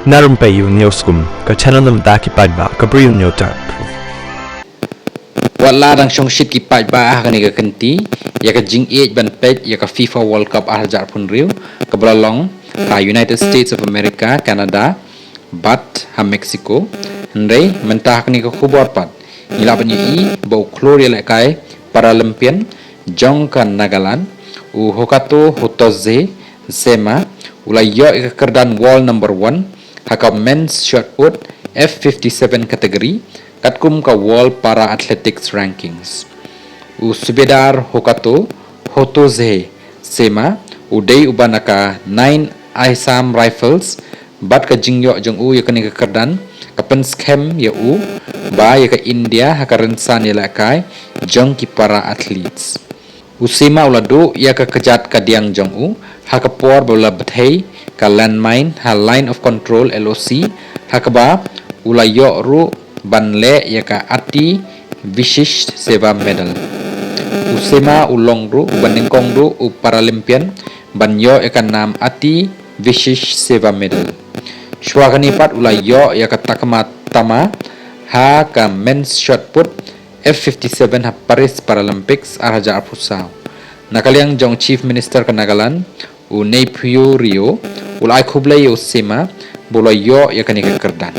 Narum payu nioskum ka channel nam ta ki padba ka briu nyotar. Wala dang syong shit ki paj ba ah kani ka kenti ya ka jing age ban pej ya ka FIFA World Cup ah jar pun riu ka belalong ka United States of America, Canada, bat ha Mexico ndai mentah kani ka khubor pat ila ban yi bau kloria le kai Paralympian jong ka Nagaland u hokato hotoze sema ulai yo ka kerdan wall number 1 haka men's shot put F57 kategori katkum ka world para athletics rankings u subedar hokato hotoze sema udai ubanaka 9 Assam rifles bat ka jingyo jong u yakani ka kerdan kapen scam ya u ba ya ka India haka rensan ya lakai jong ki para athletes usima uladu ya ka kejat ka diang jong u haka por bola bathai ka landmine ha line of control LOC haka ba ulayo ru banle ya ka ati vishisht seva medal usima ulong ru banengkong ru u Paralympian banyo ya ka nam ati vishish seva medal shwagani pat ulayo ya ka takma tama ha ka men's shot put F57 ha Paris Paralympics arhaja apusau nakaliang jong chief minister ka Nagaland u Neiphiu Rio ulai khublai usima bolayo ya kani ka kerdan